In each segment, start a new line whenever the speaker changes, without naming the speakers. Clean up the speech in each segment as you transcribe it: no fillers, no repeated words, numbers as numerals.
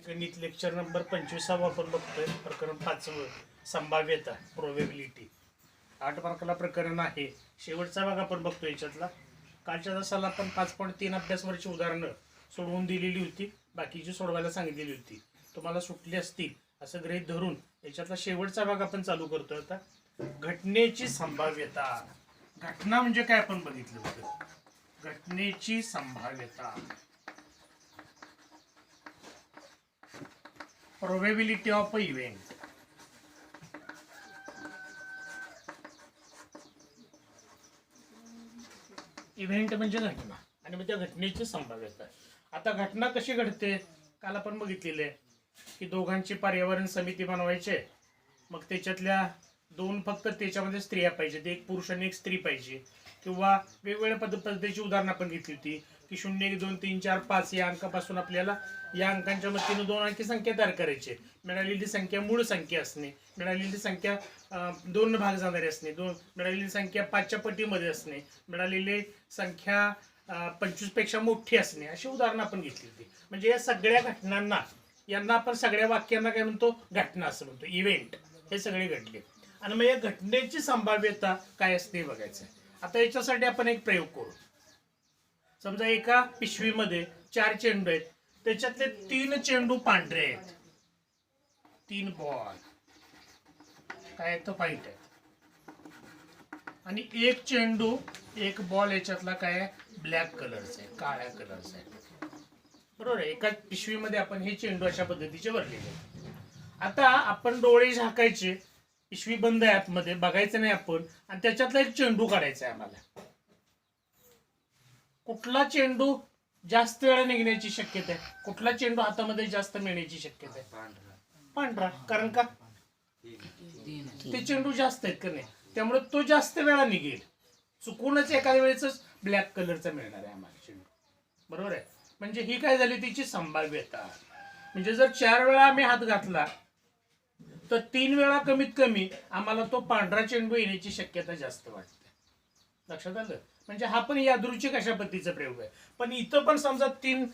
गणित lecture number 25 आपण बघतोय. प्रकरण 5 संभाव्यता प्रोबेबिलिटी. 8 मार्काला प्रकरण आहे. शेवटचा भाग आपण बघतोय. याच्यातला कालच्या तासाला आपण 5.3 अभ्यासवरची उदाहरणं सोडवून दिलेली होती, बाकीची सोडवायला सांगितलेली होती. तुम्हाला सुटली असतील असं गृहीत धरून याच्यातला शेवटचा भाग आपण चालू करतोय. आता घटनेची संभाव्यता. घटना म्हणजे काय आपण बघितलं होतं. घटनेची संभाव्यता, probability of a event. Event म्हणजे घटना आणि मग त्या घटनेची संभाव्यता. आता घटना कशी घडते काल आपण बघितलेले की दोघांची पर्यावरण समिती बनवायचे. मग त्याच्यातल्या दोन फक्त त्याच्यामध्ये स्त्रिया पाहिजेत, एक पुरुष आणि एक स्त्री पाहिजे. किंवा वेगवेगळ्या पद्धतीची उदाहरणं आपण घेतली होती की 0 1 2 3 4 5 या अंकापासून आपल्याला या अंकांच्या मदतीने दोन अंकी संख्या तयार करायची. मिळालेली संख्या मूळ संख्या असणे, मिळालेली संख्या 2 भाग जाणारी असणे, मिळालेली संख्या 5च्या पटीमध्ये असणे, मिळालेली संख्या 25 पेक्षा मोठी असणे, अशी उदाहरणं आपण घेतली होती. म्हणजे या सगळ्या घटनांना, यांना आपण सगळ्या वाक्यांना काय म्हणतो, घटना असं म्हणतो. इव्हेंट हे सगळे घडले. आणि मग या घटनेची संभाव्यता काय असते बघायचं. आता याच्यासाठी आपण एक प्रयोग करू. समजा एका पिशवीमध्ये 4 चेंडू आहेत, त्याच्यातले 3 चेंडू पांढरे आहेत, 3 बॉल काय आहेत, व्हाईट आहेत. आणि एक चेंडू, एक बॉल याच्यातला काय आहे, ब्लॅक कलरचा आहे, काळ्या कलरचा आहे. बरोबर आहे. एका पिशवीमध्ये आपण हे चेंडू अशा पद्धतीचे भरलेले आहेत. आता आपण डोळे झाकायचे, पिशवी बंद आहे, आतमध्ये बघायचं नाही आपण, आणि त्याच्यातला एक चेंडू काढायचा आहे आम्हाला. कुठला चेंडू जास्त वेळा निघण्याची शक्यता आहे, कुठला चेंडू हातामध्ये जास्त मिळण्याची शक्यता आहे, पांढरा. कारण का, ते चेंडू जास्त आहेत का नाही, त्यामुळे तो जास्त वेळा निघेल. चुकूनच एखाद्या वेळेच ब्लॅक कलरचा मिळणार आहे आम्हाला चेंडू. बरोबर आहे. म्हणजे ही काय झाली, तिची संभाव्यता. म्हणजे जर 4 वेळा आम्ही हात घातला तर 3 वेळा कमीत कमी आम्हाला तो पांढरा चेंडू येण्याची शक्यता जास्त वाटते. लक्षात आलं. म्हणजे हा पण यादृच्छिक अशा पद्धतीचा प्रयोग आहे. पण इथं पण समजा 3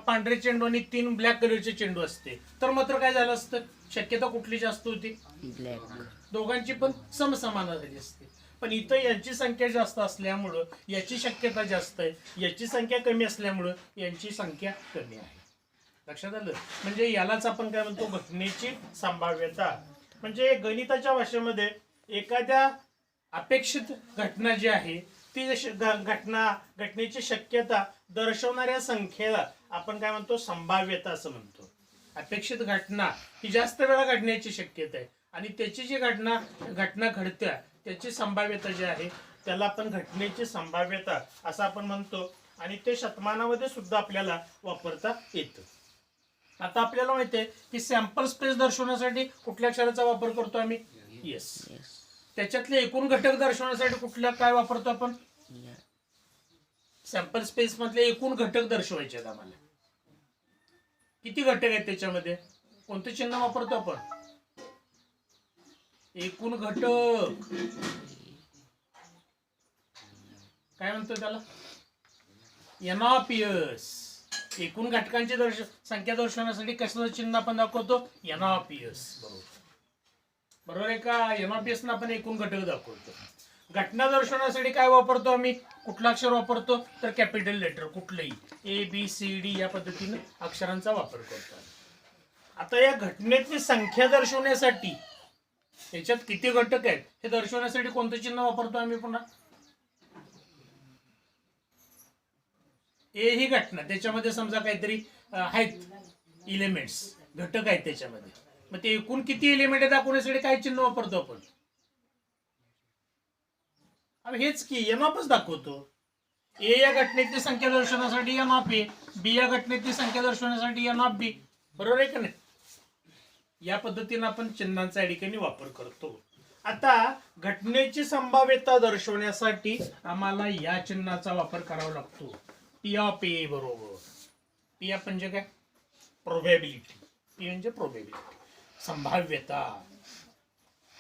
पांढरे चेंडू आणि 3 ब्लॅक कलरचे चेंडू असते तर मात्र काय झालं असतं, शक्यता कुठली जास्त होती, ब्लॅक. दोघांची पण समसमान झाली असते. पण इथं यांची संख्या जास्त असल्यामुळं याची शक्यता जास्त आहे, याची संख्या कमी असल्यामुळं यांची संख्या कमी आहे. लक्षात आलं. म्हणजे यालाच आपण काय म्हणतो, घटनेची संभाव्यता. म्हणजे गणिताच्या भाषेमध्ये एखाद्या अपेक्षित घटना जी आहे ती घटनेची शक्यता दर्शवणाऱ्या संख्येला आपण काय म्हणतो, संभाव्यता असं म्हणतो. अपेक्षित घटना ही जास्त वेळा घडण्याची शक्यता आहे आणि त्याची जी घटना घडत्या त्याची संभाव्यता जी आहे त्याला आपण घटनेची संभाव्यता असं आपण म्हणतो. आणि ते शतमानामध्ये सुद्धा आपल्याला वापरता येतं. आता आपल्याला माहिती आहे की सॅम्पल स्पेस दर्शवण्यासाठी कुठल्या अक्षराचा वापर करतो आम्ही, येस. त्याच्यातले एकूण घटक दर्शवण्यासाठी कुठल्या काय वापरतो आपण, सॅम्पल स्पेस मधले एकूण घटक दर्शवायचे आहेत आम्हाला. किती घटक आहेत त्याच्यामध्ये, कोणतं चिन्ह वापरतो आपण, एकूण घटक. काय म्हणतो त्याला, एन ऑफ एस. एकूण घटकांची संख्या दर्शवण्यासाठी कसलं चिन्ह आपण दाखवतो, एन ऑफ एस. बरोबर आहे का. एन ऑफ एस ना आपण एकूण घटक दाखवतो. घटना दर्शवण्यासाठी काय वापरतो आम्ही, कुठलं अक्षर वापरतो तर कॅपिटल लेटर, कुठलंही ABCD या पद्धतीने अक्षरांचा वापर करतो. आता या घटनेची संख्या दर्शवण्यासाठी याच्यात किती घटक आहेत हे दर्शवण्यासाठी कोणतं चिन्ह वापरतो आम्ही, पुन्हा ए ही घटना, त्याच्यामध्ये समजा काहीतरी आहेत एलिमेंट्स, घटक आहेत त्याच्यामध्ये, मग ते एकूण किती एलिमेंट दाखवण्यासाठी काय चिन्ह वापरतो आपण, हेच की एन ऑफच दाखवतो. ए या घटनेची संख्या दर्शवण्यासाठी एन ऑफ ए, बी या घटनेची संख्या दर्शवण्यासाठी एन ऑफ बी. बरोबर आहे का नाही. या पद्धतीने आपण चिन्हांचा या ठिकाणी वापर करतो. आता घटनेची संभाव्यता दर्शवण्यासाठी आम्हाला या चिन्हाचा वापर करावा लागतो, पी ऑफ ए बरोबर. पी म्हणजे काय, प्रोबॅबिलिटी. पी म्हणजे प्रोबॅबिलिटी, संभाव्यता.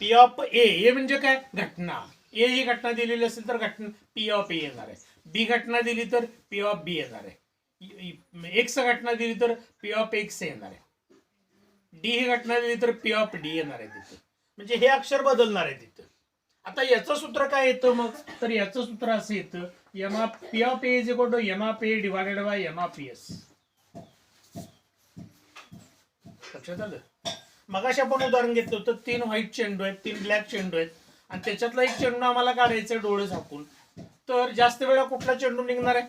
पी ऑफ ए म्हणजे काय, घटना. ए ही घटना दिलेली असेल तर घटना पी ऑफ ए येणार आहे. बी घटना दिली तर पी ऑफ बी येणार आहे. एक्स घटना दिली तर पी ऑफ एक्स येणार आहे. डी ही घटना दिली तर पी ऑफ डी येणार आहे तिथं, म्हणजे हे अक्षर बदलणार आहे तिथं. आता याचं सूत्र काय येतं मग, तर याचं सूत्र असं येतं M of P of A is equal to M of A divided by M of S. लक्षात आलं. मगाशी आपण उदाहरण घेतलं होतं 3 व्हाईट चेंडू आहेत, 3 ब्लॅक चेंडू आहेत आणि त्याच्यातला एक चेंडू आम्हाला काढायचा डोळे झाकून, तर जास्त वेळा कुठला चेंडू निघणार आहे,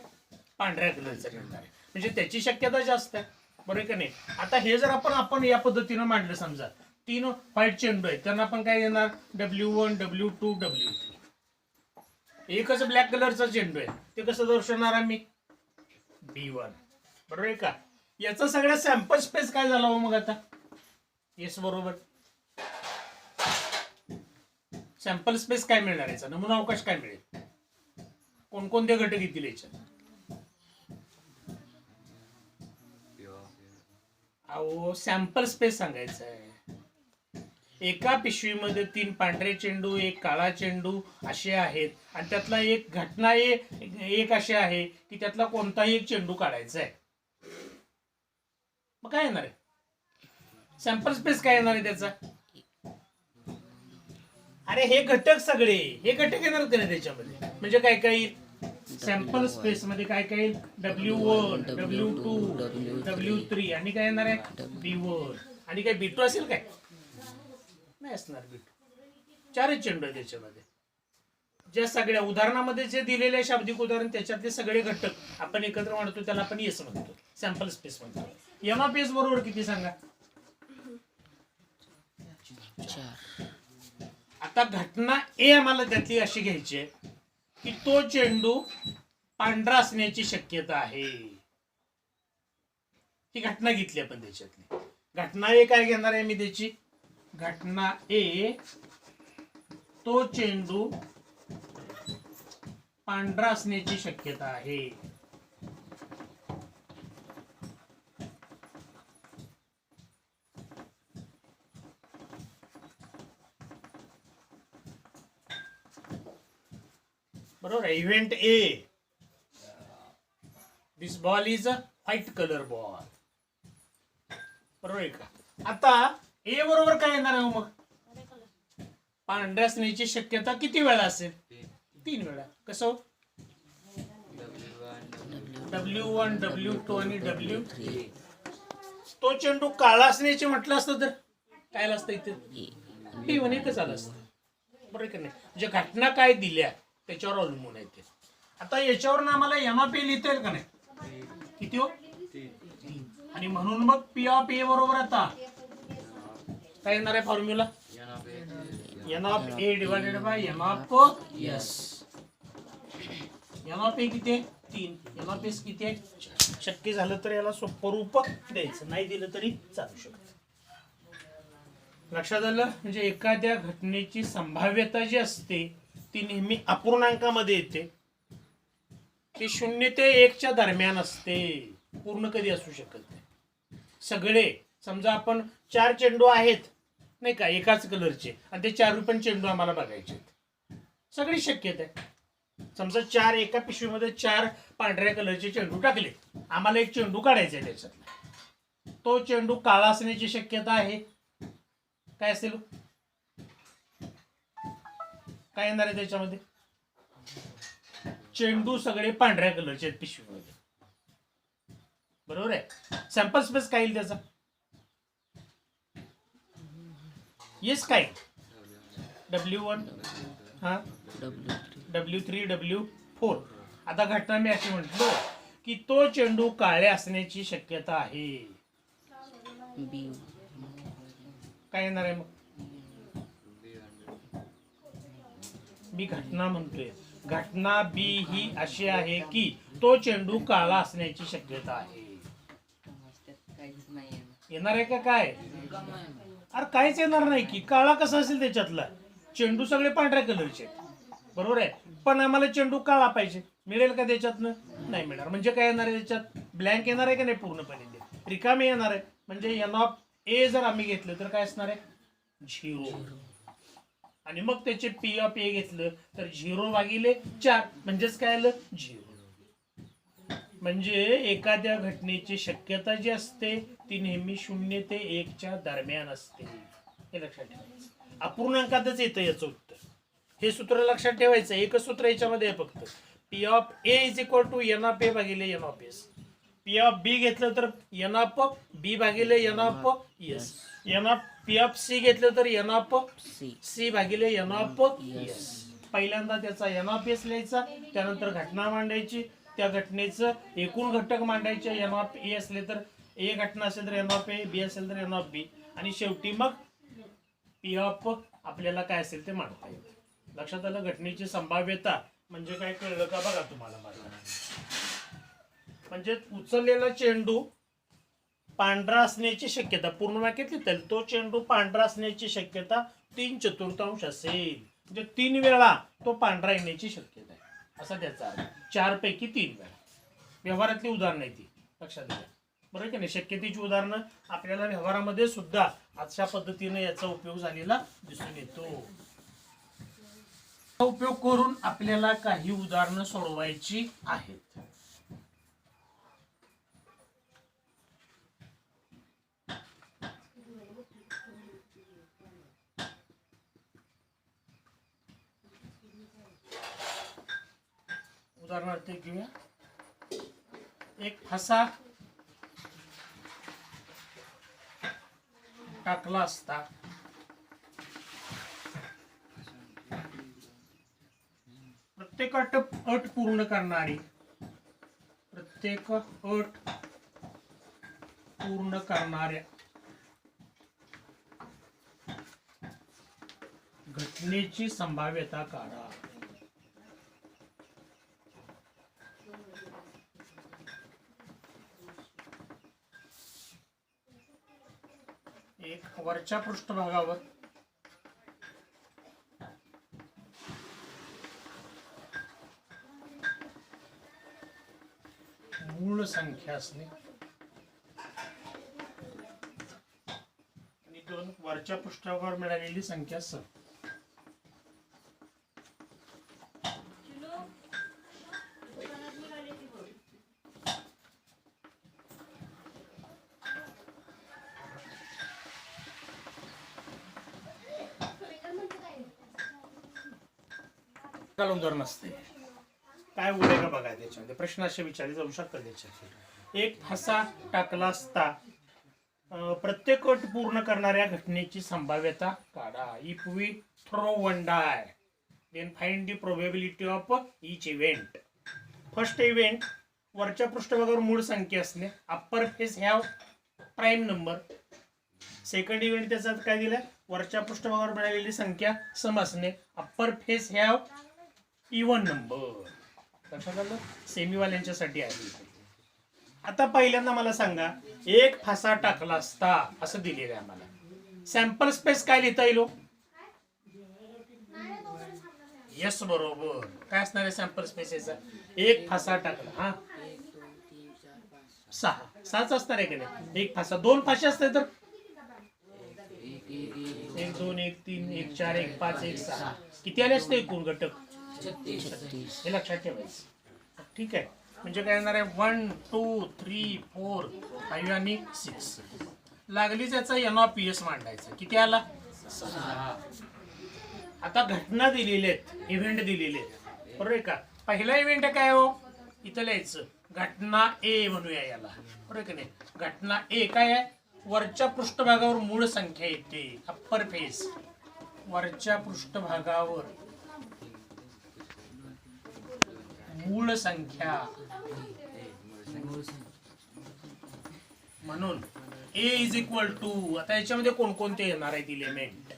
पांढऱ्या कलरचा निघणार आहे, म्हणजे त्याची शक्यता जास्त आहे, बरोबर का नाही. आता हे जर आपण या पद्धतीनं मांडलं, समजा 3 व्हाईट चेंडू आहेत, त्यांना आपण काय देणार W1 W2 W3. एकच ब्लॅक कलरचा चेंडू आहे, ते कसं दर्शवणार आम्ही B1, बरोबर आहे का. याचा सगळ्या सॅम्पल स्पेस काय झाला हो मग आता, येस बरोबर. सॅम्पल स्पेस काय मिळणार याचा, नमुना अवकाश काय मिळेल, कोणकोणते घटक येतील याच्यात. अहो सॅम्पल स्पेस सांगायचं आहे. एका पिशवीमध्ये 3 पांढरे चेंडू, एक काळा चेंडू असे आहेत आणि त्यातला एक घटना एक अशी आहे की त्यातला कोणताही एक चेंडू काढायचा आहे. मग काय येणार आहे, सॅम्पल स्पेस काय येणार आहे त्याचा. अरे हे घटक सगळे, हे घटक येणार का त्याच्यामध्ये, म्हणजे काय काय सॅम्पल स्पेस मध्ये काय काय येईल, W1 W2 W3 आणि काय येणार आहे B1 आणि काय B2 असेल काय, नाही असणार B2. 4 चेंडू आहे त्याच्यामध्ये. ज्या सगळ्या उदाहरणामध्ये जे दिलेले शाब्दिक उदाहरण त्याच्यातले सगळे घटक आपण एकत्र मांडतो त्याला आपण येस म्हणतो, सॅम्पल स्पेस म्हणतो. एम ऑफ एस बरोबर किती सांगा. आता घटना ए आम्हाला त्यातली अशी घ्यायची आहे की तो चेंडू पांढरा असण्याची शक्यता आहे. ही घटना घेतली आपण त्याच्यातली. घटना ए काय घेणार आहे मी त्याची, घटना ए तो चेंडू पांढरा असण्याची शक्यता आहे. बरोबर आहे. Event A, this ball is a white colour ball, बरोबर आहे का. आता ए बरोबर काय येणार आहे मग, पांढऱ्या असण्याची शक्यता किती वेळा असेल, 3 वेळा. कसं W1 W2 आणि W3. तो चेंडू काळा असण्याचे म्हटलं असतं तर काय असतं इथे B1 एकच आलं असतं, बरोबर का नाही. म्हणजे घटना काय दिल्या त्याच्यावर अवलंबून आहे ते. आता याच्यावर आम्हाला एम ऑफ ए लिहिता येईल का नाही, किती हो, आणि म्हणून मग पी ऑफ ए बरोबर आता काय येणार आहे formula, n of A divided by M of S. M of A किती आहे 3, एम ऑफ एस किती आहे 4. शक्य झालं तर याला सोपं रूप द्यायचं, नाही दिलं तरी चालू शकतं. लक्षात आलं. म्हणजे एखाद्या घटनेची संभाव्यता जी असते ती नेहमी अपूर्णांकामध्ये येते. ती 0 ते 1 दरम्यान असते, पूर्ण कधी असू शकत नाही. सगळे समजा आपण 4 चेंडू आहेत नाही का एकाच कलरचे आणि ते 4 पण चेंडू आम्हाला बघायचे, सगळी शक्यता आहे. समजा 4 एका पिशवीमध्ये 4 पांढऱ्या कलरचे चेंडू टाकले, आम्हाला एक चेंडू काढायचा आहे त्याच्यातला. तो चेंडू काळा असण्याची शक्यता आहे. काय असेल, काय येणार आहे त्याच्यामध्ये, चेंडू सगळे पांढऱ्या कलरचे आहेत पिशवीमध्ये, बरोबर आहे. सॅम्पल स्पेस काय येईल त्याचा, येस काय W1 हा W3 W4. आता घटना मी अशी म्हटलो की तो चेंडू काळ्या असण्याची शक्यता आहे. काय येणार आहे मग, मी घटना म्हणतोय, घटना बी ही अशी आहे की तो चेंडू काळा असण्याची शक्यता आहे. येणार आहे का काय, अरे काहीच येणार नाही की, काळा कसा असेल त्याच्यातला, चेंडू सगळे पांढऱ्या कलरचे बरोबर आहे, पण आम्हाला चेंडू काळा पाहिजे, मिळेल का त्याच्यातनं, नाही मिळणार. म्हणजे काय येणार आहे त्याच्यात, ब्लँक येणार आहे का नाही, पूर्णपणे ते रिकामे येणार आहे. म्हणजे एन ऑफ ए जर आम्ही घेतलं तर काय असणार आहे 0, आणि मग त्याचे पी ऑफ ए घेतलं तर 0 भागिले 4 म्हणजेच काय आलं 0. म्हणजे एखाद्या घटनेची शक्यता जी असते ती नेहमी 0 ते 1च्या दरम्यान असते, हे लक्षात ठेवायचं. अपूर्णांकातच येतं याचं उत्तर. हे सूत्र लक्षात ठेवायचं. एकच सूत्र याच्यामध्ये आहे फक्त, P of A is equal to n of A भागिले n of S. P of B घेतलं तर एन ऑफ बी भागिले n of S. N of P of C घेतलं तर एन ऑफ सी भागिले एन ऑफ एस. पहिल्यांदा त्याचा N of S लिहायचा, त्यानंतर घटना मांडायची, त्या घटनेचं एकूण घटक मांडायचे. एन ऑफ ए असले तर ए घटना असेल तर एन ऑफ ए, बी असेल तर एन ऑफ बी, आणि शेवटी मग पी ऑफ आपल्याला काय असेल ते मांडता येईल. लक्षात आलं. घटनेची संभाव्यता म्हणजे काय कळलं का बघा तुम्हाला. म्हणजे उचललेला चेंडू पांढरा असण्याची शक्यता, पूर्ण वाक्यात लिहिता येईल, तो चेंडू पांढरा असण्याची शक्यता 3/4 असेल. म्हणजे 3 वेळा तो पांढरा येण्याची शक्यता आहे असा त्याचा अर्थ. 4 पैकी 3 वेळा. व्यवहारातली उदाहरणं आहे ती, लक्षात घ्या. बरोबर की नाही. शक्यतेची उदाहरणं आपल्याला व्यवहारामध्ये सुद्धा अशा पद्धतीने याचा उपयोग झालेला दिसून येतो. उपयोग करून आपल्याला काही उदाहरणं सोडवायची आहेत. उदाहरणार्थ घेऊया. एक फासा टाकला असता प्रत्येक अट पूर्ण करणारी, प्रत्येक अट पूर्ण करणाऱ्या घटनेची संभाव्यता काढा. एक वरच्या पृष्ठभागावर मूळ संख्या असणे आणि 2 वरच्या पृष्ठभागावर मिळालेली संख्या सह. उदाहरण असते काय उडे का बघा. त्याच्यामध्ये प्रश्न असे विचारले जाऊ शकतात. त्याच्यात एक फासा टाकला असता प्रत्येक अट पूर्ण करणाऱ्या घटनेची संभाव्यता काढा. If we throw one die then find the probability of each event. First event वरच्या पृष्ठभागावर मूळ संख्या असणे, upper face have prime number. Second event त्याचा काय दिलाय, वरच्या पृष्ठभागावर मिळालेली संख्या सम असणे, upper face have even number. लक्षात आलं. सेमीवाल्यांच्यासाठी आहे. आता पहिल्यांदा मला सांगा, एक फासा टाकला असता असं दिलेलं आहे आम्हाला. सॅम्पल स्पेस काय लिहिता येईल? यस बरोबर. काय असणार आहे सॅम्पल स्पेस याचा? एक फासा टाकला, हा 6च असणार आहे की नाही. एक फासा 2 फासे असते तर 1 2 1 3 1 4 1 5 1 6 किती आले असते एकूण घटक? 36. हे लक्षात ठेवायचं. ठीक आहे. म्हणजे काय येणार आहे 1 2 3 4 5 आणि 6. लागली त्याचा एन ऑफ एस मांडायचा. किती आला? 6. आता घटना दिलेले आहेत, इव्हेंट दिलेले आहेत, बरोबर आहे का. पहिला इव्हेंट काय हो, इथं लिहायचं घटना ए म्हणूया याला, बरोबर आहे की नाही. घटना ए काय आहे, वरच्या पृष्ठभागावर मूळ संख्या येते, अप्पर फेस. वरच्या पृष्ठभागावर मूळ संख्या म्हणून ए इज इक्वल टू. आता याच्यामध्ये कोणकोणते येणार आहेत इलेमेंट?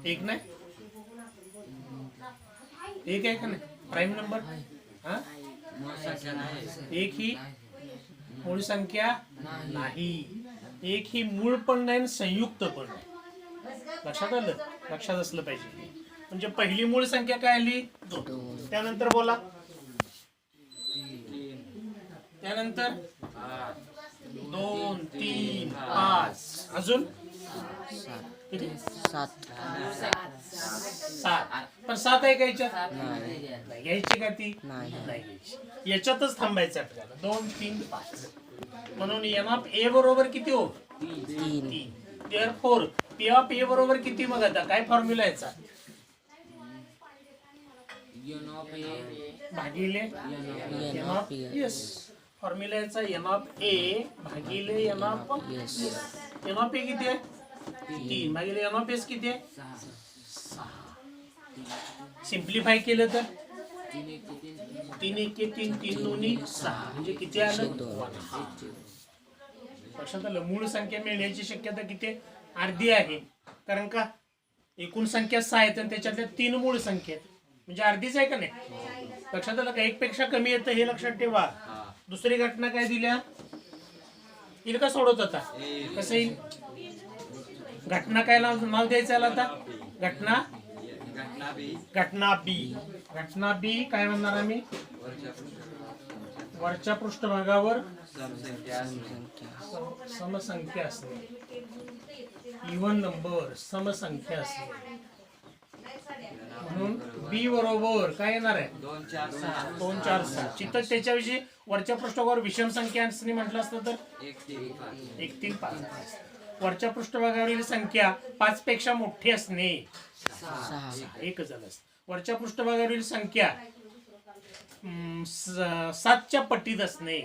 एक नाही, एक आहे का नाही प्राईम नंबर. हा एक ही मूळ संख्या नाही, एक ही मूळ पण नाही, संयुक्त पण नाही. लक्षात आलं. लक्षात असलं पाहिजे. म्हणजे पहिली मूळ संख्या काय आली 2. त्यानंतर बोला, त्यानंतर 2 3 5 अजून किती?
सात
7. पण 7 आहे का याच्यात?
नाही
नाही घ्यायची का ती?
नाही
नाही घ्यायची. याच्यातच थांबायचं आपल्याला. 2 3 5. म्हणून एन ऑफ ए बरोबर किती हो? 3. देअरफॉर पी ऑफ ए बरोबर किती? मग आता काय फॉर्म्युला याचा? भागिले एन ऑफ एस. फॉर्म्युला याचा एन ऑफ ए भागिले n of S. N of A किती आहे? 3 भागिले एन ऑफ एस किती आहे? 6. सिम्प्लिफाय केलं तर 3 1 3 3 दोन्ही 6 म्हणजे किती आलं? 1/2. लक्षात आलं? मूळ संख्या मिळण्याची शक्यता किती आहे? अर्धी आहे. कारण का एकूण संख्या 6 आहेत आणि त्याच्यातल्या 3 मूळ संख्या आहेत म्हणजे अर्धीच आहे का नाही? लक्षात आलं का? 1 पेक्षा कमी येतं हे लक्षात ठेवा. दुसरी घटना काय दिल्या? येईल का सोडवत आता? कसं येईल? घटना काय नाव द्यायचं आता? घटना बी. घटना बी काय म्हणणार आम्ही? वरच्या पृष्ठभागावर समसंख्या असणे. इव्हन नंबर समसंख्या असणे. म्हणून बी बरोबर काय येणार आहे?
2 4 6.
2 4 6. चित्त त्याच्याविषयी वरच्या पृष्ठभागावर विषम संख्या असणे म्हटलं असतं तर
1 3 5.
1 3 5. वरच्या पृष्ठभागावरील संख्या 5 पेक्षा मोठी असणे.
6
एक झालं असतं. वरच्या पृष्ठभागावरील संख्या 7च्या पटीत असणे.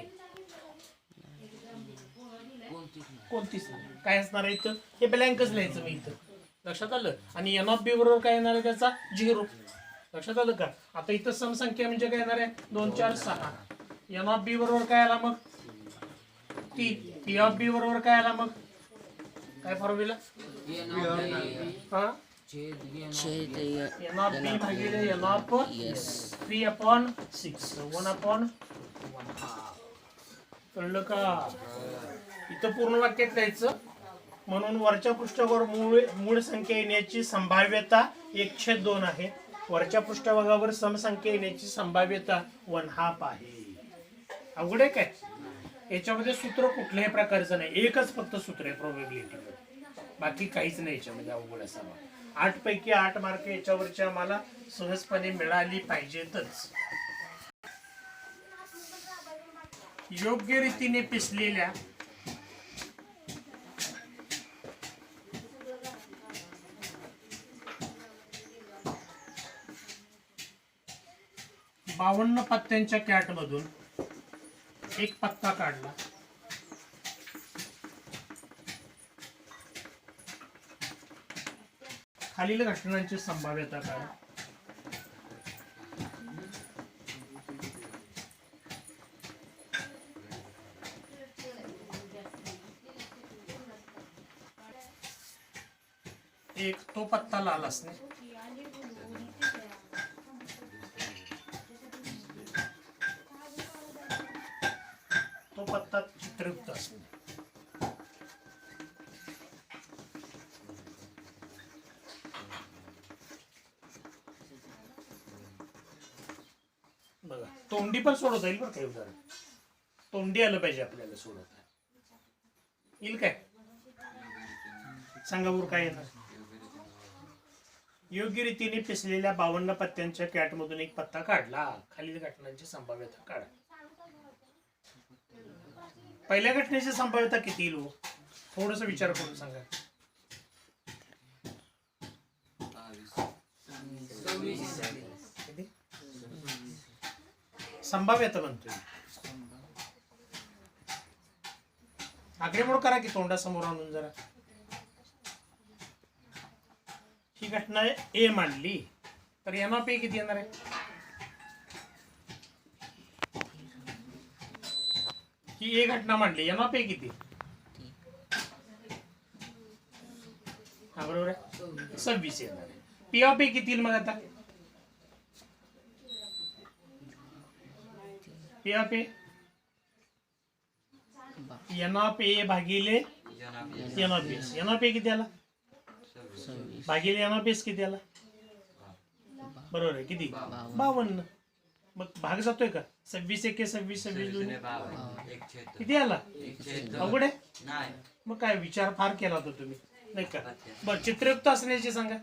कोणतीच नाही. काय असणार आहे इथं? हे ब्लँकच लिहायचं मी इथं. लक्षात आलं? आणि एन ऑफ बी बरोबर काय येणार आहे त्याचा? 0. लक्षात आलं का? आता इथं समसंख्या म्हणजे काय येणार आहे? 2 4 6. एन ऑफ बी बरोबर काय आला मग? 3. पी ऑफ बी बरोबर काय आला मग? काय फॉर्म्युला? हा
छेद
एन ऑफ बी भागिले एन ऑफ
एस
3/6. 1/1/2. कळलं का? इथं पूर्ण वाक्यात लिहायचं. म्हणून वरच्या पृष्ठभागावर मूळ संख्या येण्याची संभाव्यता 1/2 आहे. वरच्या पृष्ठभागावर समसंख्या येण्याची संभाव्यता 1/2 आहे. अवघड आहे काय? याच्यामध्ये सूत्र कुठल्याही प्रकारचं नाही. एकच फक्त सूत्र आहे प्रोबॅबिलिटी मध्ये. बाकी काहीच नाही याच्यामध्ये अवघड असावं. 8 पैकी 8 मार्क याच्यावरची आम्हाला सहजपणे मिळाली पाहिजेतच. योग्य रीतीने पिसलेल्या बावन्न पत्त्यांच्या कॅट मधून एक पत्ता काढला. खालील घटनांची संभाव्यता काढा. एक तो पत्ता लाल असणे. तो पत्ता चित्रयुक्त असणे. बघा तोंडी पण सोडवता येईल बरं काही उदाहरण. तोंडी आलं पाहिजे आपल्याला सोडवता. येईल काय? सांगा बरं काय येणार? योग्य रीतीने पिसलेल्या 52 पत्त्यांच्या कॅट मधून एक पत्ता काढला. खालील घटनांची संभाव्यता काढा. पहिल्या घटनेची संभाव्यता किती येईल? थोडस विचार करून सांगा. 22. संभाव्यता म्हणतोय. आकडेमोड करा की तोंडासमोर आणून जरा. ही घटना ए मांडली तर एन ऑफ ए किती येणार आहे? ही ए घटना मांडली. एन ऑफ ए किती? हा बरोबर आहे. 26 येणार आहे. पी ऑफ ए किती मग आता? P of A n of A भागिले n of S. N of A किती आला? भागिले एन ऑफ एस किती आला? बरोबर आहे. किती? 52. मग भाग जातोय का? 26 1 26 26 किती आला? अवघड आहे. मग काय विचार फार केला होता तुम्ही. नाही का? बरं, चित्रयुक्त असण्याची सांगा.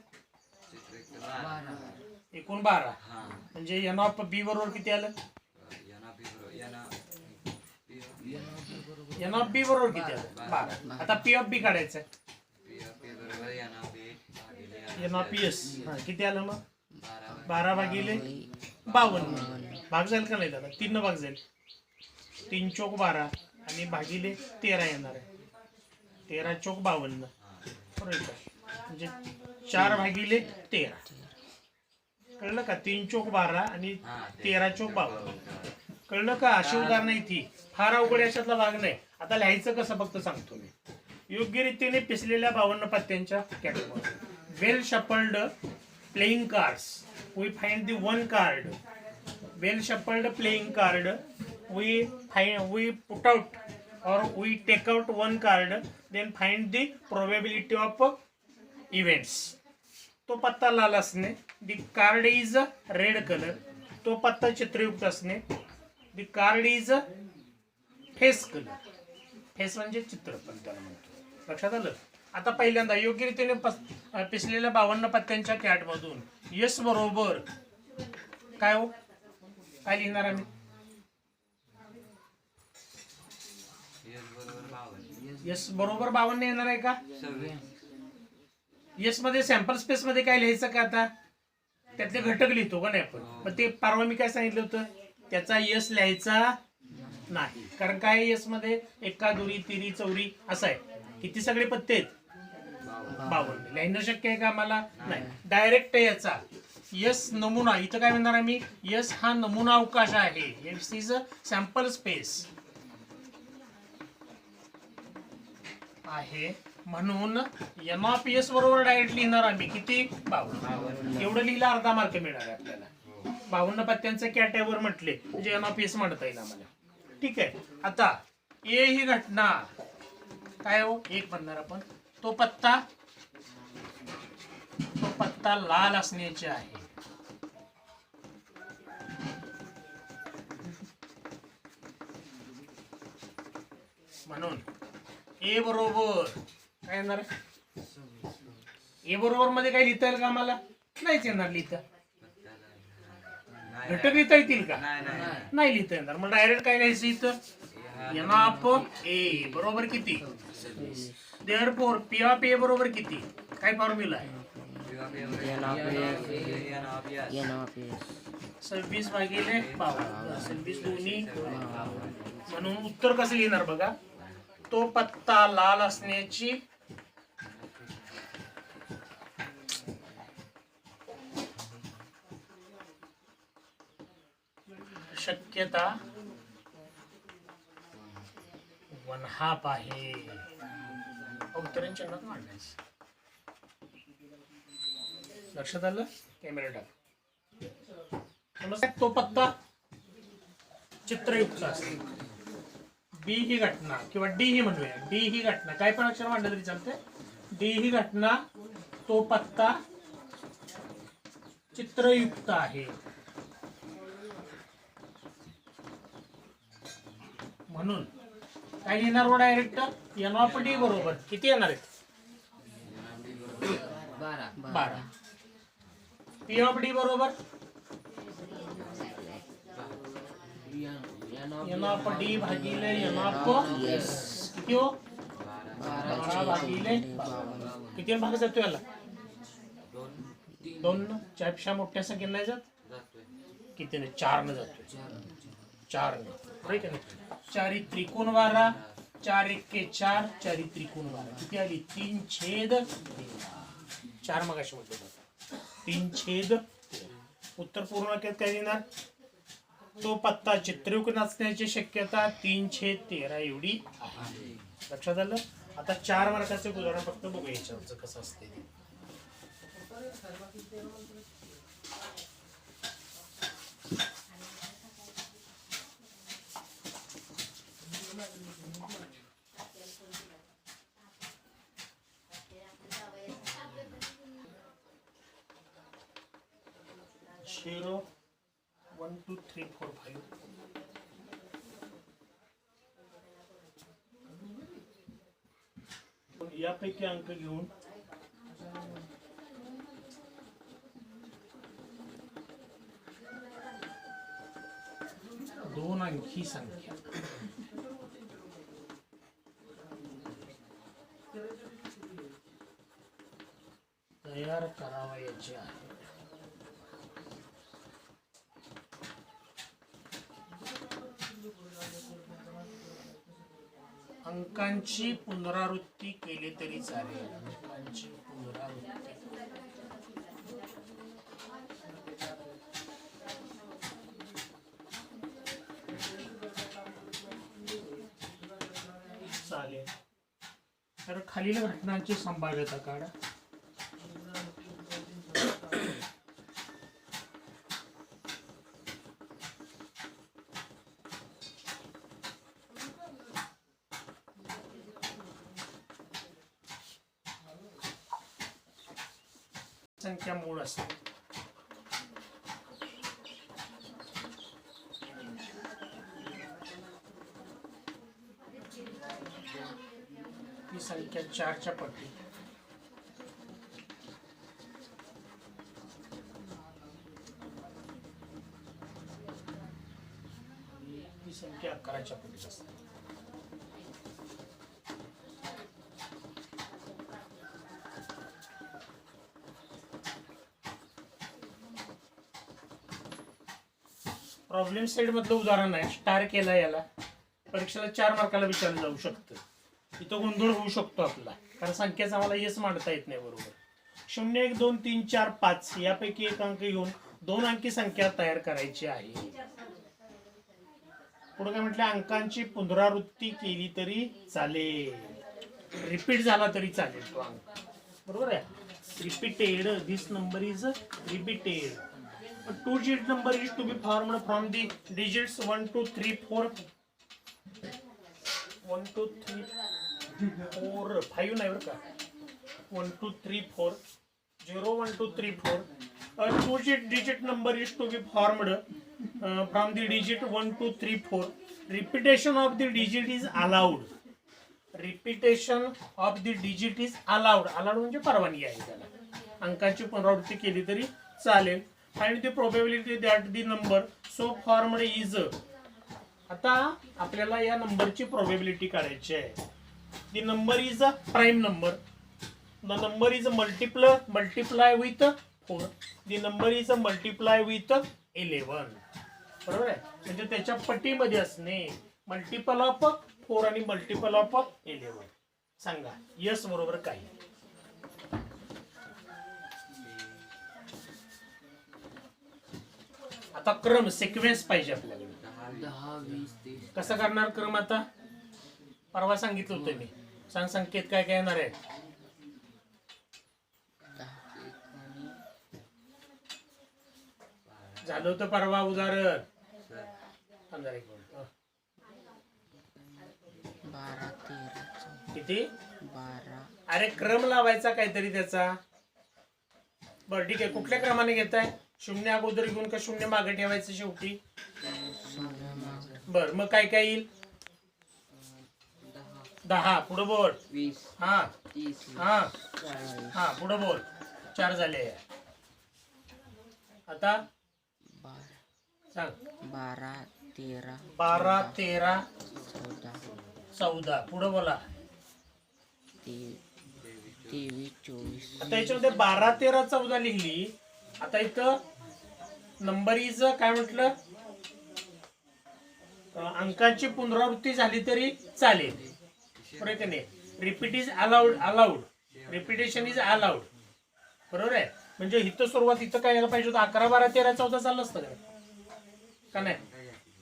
एकूण 12. म्हणजे एन ऑफ बी बरोबर किती आलं? एन ऑफ बी बरोबर किती आलं? 12. आता पी ऑफ बी काढायचं आहे. एन ऑफ एस किती आलं मग? 12 भागिले 52. भाग जाईल का नाही दादा? 3 भाग जाईल. 3 चोक 12 आणि भागिले 13 येणार आहे. 13 चोक 52 बरोबर का? म्हणजे 4 भागिले 13. कळलं का? 3 चोक 12 आणि 13 चोक 52. कळलं का? अशी उदाहरणं आहे ती. फार अवघड याच्यातला भाग नाही. आता लिहायचं कसं फक्त सांगतो मी. योग्य रीतीने पिसलेल्या 52 पत्त्यांच्या category. Well shuffled playing cards. We find the one card. Well shuffled playing card. we put out or we take out one card, then find the probability of events. तो पत्ता लाल असणे. the card is red color. तो पत्ता चित्रयुक्त असणे. the card is face colour. Face म्हणजे चित्र पण त्याला म्हणतो. लक्षात आलं? आता पहिल्यांदा योग्य रीतीने पिसलेल्या 52 पत्त्यांच्या कॅटमधून यस बरोबर काय हो? काय लिहिणार आम्ही? यस बरोबर 52 येणार आहे का? यस मध्ये सॅम्पल स्पेस मध्ये काय लिहायचं का? आता त्यातले घटक लिहितो का नाही आपण? मग ते परवा मी काय सांगितलं होतं? त्याचा यस लिहायचा नाही. कारण काय यस मध्ये एका दुरी तिरी चौरी असं आहे. किती सगळे पत्ते आहेत? 52. लिहिणं शक्य आहे का मला? नाही. डायरेक्ट याचा यस नमुना. इथं काय म्हणणार आम्ही? यस हा नमुना अवकाश आहे. Yes is a sample space आहे. म्हणून एन ऑफ एस बरोबर डायरेक्ट लिहिणार आम्ही. किती? 52. एवढं लिहिलं अर्धा मार्क मिळणार आहे आपल्याला. 52 पत्त्यांचं कॅटेवर म्हटले म्हणजे एन ऑफ एस म्हणता येईल आम्हाला. ठीक आहे. आता ए ही घटना काय हो? एक म्हणणार आपण. तो पत्ता लाल असण्याचे आहे. म्हणून ए बरोबर काय येणार? ए बरोबर मध्ये काय लिहिता येईल का आम्हाला? नाहीच येणार लिहिता. घटक लिहिता येतील का? नाही लिहिता येणार. मग डायरेक्ट काय लिहायचं इथं? एन ऑफ ए बरोबर किती? देअरफॉर पी ऑफ ए बरोबर किती? काय फॉर्म्युला आहे? 26 भागिले 52. 26 दोन्ही. म्हणून उत्तर कसं लिहिणार बघा? तो पत्ता लाल असण्याची शक्यता 1/2 आहे. उत्तरांची चिन्ह मांडायचं. लक्षात आलं? कॅमेरा टाक. समजलं? तो पत्ता चित्रयुक्त असतो. बी ही घटना किंवा डी ही म्हणूया. डी ही घटना काय पण अक्षर मांडलं तरी चालतंय. डी ही घटना तो पत्ता चित्रयुक्त आहे. म्हणून काय लिहिणार हो डायरेक्ट? एन ऑफ डी बरोबर किती येणार आहे? 12. पी ऑफ डी बरोबर एन ऑफ डी भागिले एन ऑफ किती हो? 12 भागिले 52. किती भाग जातो याला? 2. 4 पेक्षा मोठ्या संख्येने नाही जात. किती नाही? 4 न जातो. 4 ने. राईट आहे ना? 4 त्रिकोण 12. 4 1 4. 4 त्रिकोण 12. किती आली? 3/13. 4 मगाशी म्हटलं जातं. 3/13. उत्तर पूर्ण वाक्यात काय देणार? तो पत्ता चित्रयुक्त नसण्याची शक्यता 3/13 एवढी आहे. लक्षात आलं? आता 4 मार्काचे उदाहरण फक्त बघूया याच्यावरचं कसं असते. Zero 1 2 3 4 5. यापैकी अंक घेऊन दोन अंकी संख्या तयार करावयाची आहे. अंकांची पुनरावृत्ती केली तरी चालेल. अंकांची पुनरावृत्ती चालेल. तर खालील घटनांची संभाव्यता काढा. संख्या मूळ असते. ही संख्या 4च्या पटी. ही संख्या 11च्या पटीत असते. प्रॉब्लेम सेट मधलं उदाहरण आहे. स्टार केला याला. परीक्षेला 4 मार्काला विचारलं जाऊ शकतं. इथं गोंधळ होऊ शकतो आपला, कारण संख्याचा आम्हाला येस मांडता येत नाही बरोबर. 0 1 2 3 4 5 यापैकी एक अंक घेऊन 2 अंकी संख्या तयार करायची आहे. पुढे काय म्हटलं, अंकांची पुनरावृत्ती केली तरी चालेल, रिपीट झाला तरी चालेल तो अंक. बरोबर आहे. Repeated, this number is repeated. A 2-digit number is to be formed from the digits 1 2 3 4 1 2 3 4 5 नाही बरं का. 1 2 3 4 0 1 2 3 4. A 2-digit number is to be formed from the digit 1 2 3 4. Repetition of the digit is allowed. Repetition of the digit is allowed. Allowed म्हणजे परवानगी आहे त्याला. अंकाची पुनरावृत्ती केली तरी चालेल. Find the probability that the number so formed is. आता आपल्याला या नंबरची प्रोबॅबिलिटी काढायची आहे. The number is a prime number. The number is a multiply with 4. The number is a multiply with 11. बरोबर आहे. म्हणजे त्याच्या पटीमध्ये असणे. मल्टिपल ऑफ 4 आणि मल्टिपल ऑफ 11. सांगा यस बरोबर काय. आता क्रम सिक्वेन्स पाहिजे आपल्याला.
10 20 30.
कसं करणार क्रम आता. परवा सांगितलं होतं मी. सांग संकेत काय काय येणार आहे.
10
झालं होतं परवा उदाहरण. 12
13
किती.
12.
अरे क्रम लावायचा काहीतरी त्याचा. बरं ठीक आहे. कुठल्या क्रमाने घेताय. 0 अगोदर घेऊन का 0 मागे ठेवायचं शेवटी. बर मग काय काय येईल. 10 पुढे बोल.
20
हा
30
हा
40
हा पुढे बोल. 4 झाले. आता
12
सांग.
12 13
12 13
14
14 पुढे बोला.
23 24.
आता याच्यामध्ये 12 13 14 लिहिली. आता इथं नंबर इज काय म्हटलं, अंकाची पुनरावृत्ती झाली तरी चालेल. बरोबर की नाही. Repeat is allowed. Repetition is allowed. बरोबर आहे. म्हणजे इथं सुरुवात इथं काय यायला पाहिजे होतं. 11 12 13 14 चाललं असतं का नाही.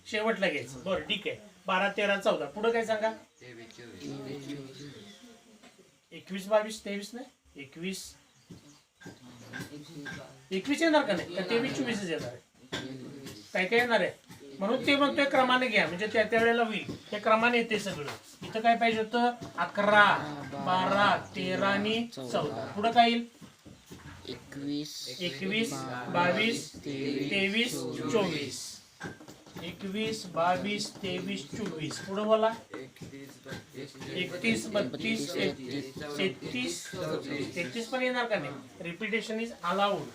शेवटला घ्यायचं. बरं ठीक आहे. 12 13 14 पुढे काय सांगा. 21 22 23 नाही. 21 येणार का नाही. का 23 24 येणार आहे. काय काय येणार आहे. म्हणून ते म्हणतोय क्रमाने घ्या. म्हणजे त्या वेळेला होईल. ते क्रमाने येते सगळं. इथं काय पाहिजे होतं. 11 12 13 आणि 14 पुढे काय येईल.
21
22 23 24. 21 22 23 24 पुढे बोला. 31 32 33 33 पण येणार का नाही? Repetition is allowed.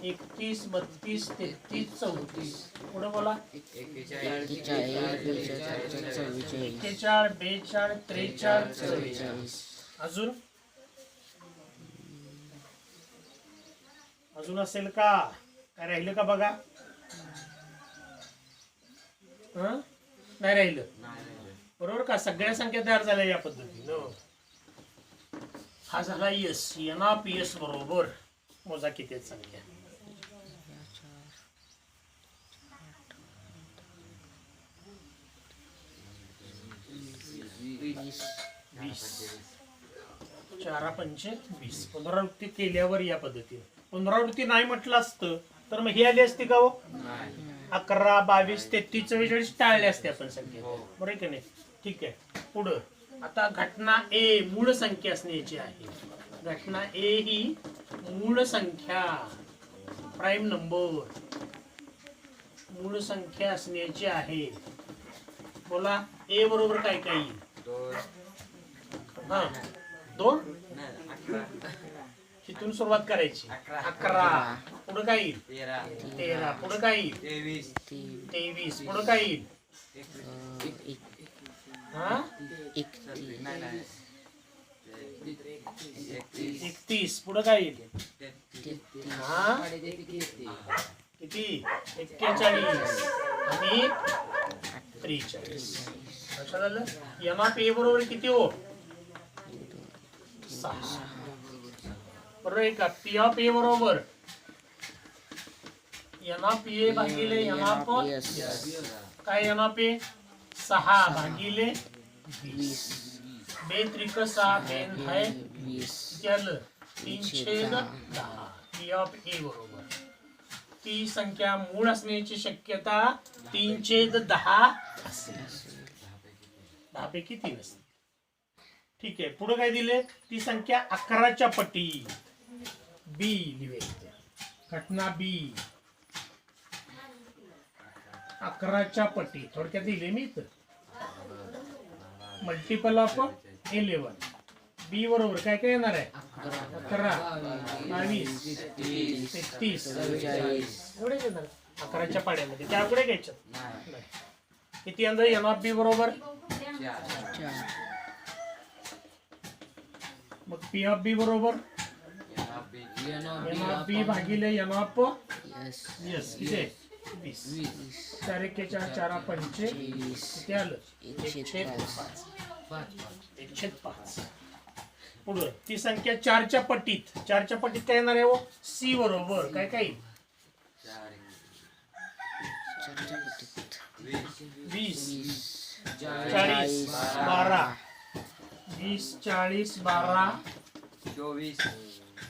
31 32 33 34 पुढे बोला.
41 42 44
41 42 43 44. अजून अजून असेल का? काय राहिलं का बघा? नाही राहिलं. बरोबर का? सगळ्या संख्या तयार झाल्या या पद्धतीनं. हा झाला यस. एन ऑफ यस बरोबर. मोजा किती आहेत संख्या?
20
4 पंचे 20. पुनरावृत्ती केल्यावर या पद्धतीने. पुनरावृत्ती नाही म्हटलं असतं तर मग ही आली असती का हो? 11 22 33 44 टाळले असते आपण संख्या. बरोबर की नाही? ठीक आहे. पुढं आता घटना ए मूळ संख्या असण्याची आहे. घटना ए ही मूळ संख्या, प्राईम नंबर, मूळ संख्या असण्याची आहे. बोला ए बरोबर काय काय येईल? 2 इथून सुरुवात करायची. 11 पुढे काय येईल? 13 पुढे काय येईल? 23 पुढे काय येईल? 31 पुढे काय येईल? किती? 41 आणि 43. लक्षात आलं? एम ऑफ ए बरोबर किती हो? 6. बरोबर आहे का? पी ऑफ ए बरोबर एन ऑफ ए भागिले एन ऑफ काय? एन ऑफ ए 6 भागिले 20. बे त्रिक 6 बेन है
20
केलं 310. पी ऑफ ए बरोबर ती संख्या मूळ असण्याची शक्यता 310 असेल. 10 पैकी 3 असते. ठीक आहे. पुढे काय दिले? ती संख्या 11च्या पटी. बी लिहायचे. घटना बी 11च्या पटी. थोडक्यात दिले मी इथं. Multiple of 11. बी बरोबर काय काय येणार आहे? 11 22 33 एवढे येणार 11च्या पाड्यामध्ये. त्या पुढे घ्यायच्या नाही. किती अंदाज? एन ऑफ बी बरोबर
4
मग पी ऑफ बी बरोबर एन ऑफ बी भागिले एन ऑफ यस. किती आहे? 20. 4 1 4 4 पंचे किती आलं? 105. पुढे ती संख्या 4च्या पटीत. 4च्या पटीत काय येणार आहे हो? सी बरोबर काय काय येईल? 20 40 12 20 40 12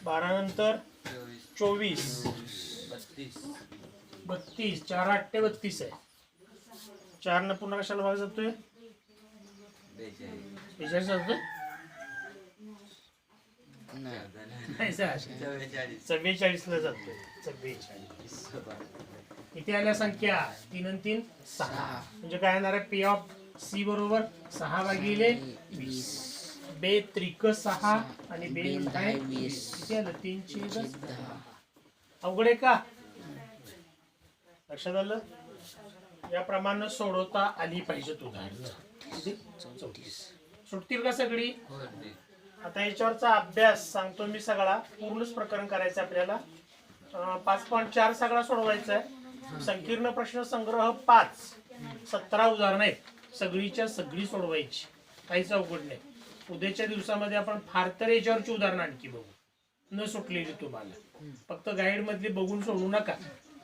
12 नंतर 24 32 4 8 32 आहे. 4 न पुन्हा कशाला भाग जातोय? 42 जातोय. नाही सर 44 ला जातोय. 44 किती आल्या संख्या? 3 आणि 3 6. म्हणजे काय येणार आहे? पी ऑफ सी बरोबर 6 भागिले 20. बे त्रिक 6 आणि बे काय 20. किती आलं? 310. अवघड आहे का? लक्षात आलं? याप्रमाणे सोडवता आली पाहिजे. उदाहरण सुटतील का सगळी? आता याच्यावरचा अभ्यास सांगतो मी सगळा. पूर्णच प्रकरण करायचं आपल्याला. 5.4 सगळा सोडवायचा आहे. संकीर्ण प्रश्न संग्रह 5 17 उदाहरणं आहेत. सगळीच्या सगळी सोडवायची. काहीच अवघड नाही. उद्याच्या दिवसामध्ये आपण फार तर याच्यावरची उदाहरणं आणखी बघू. न सुटलेली तुम्हाला. फक्त गाईड मधली बघून सोडू नका.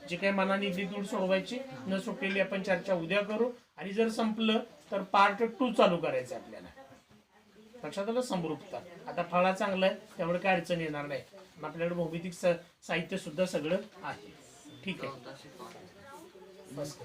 जे काही मनाने दूर सोडवायची न सुटलेली आपण चर्चा उद्या करू. आणि जर संपलं तर पार्ट 2 चालू करायचं आपल्याला. लक्षात आलं? समरूपता. आता फळा चांगला आहे त्यामुळे काय अडचण येणार नाही. आपल्याकडे भौमितिक साहित्य सुद्धा सगळं आहे. ठीक आहे. बस.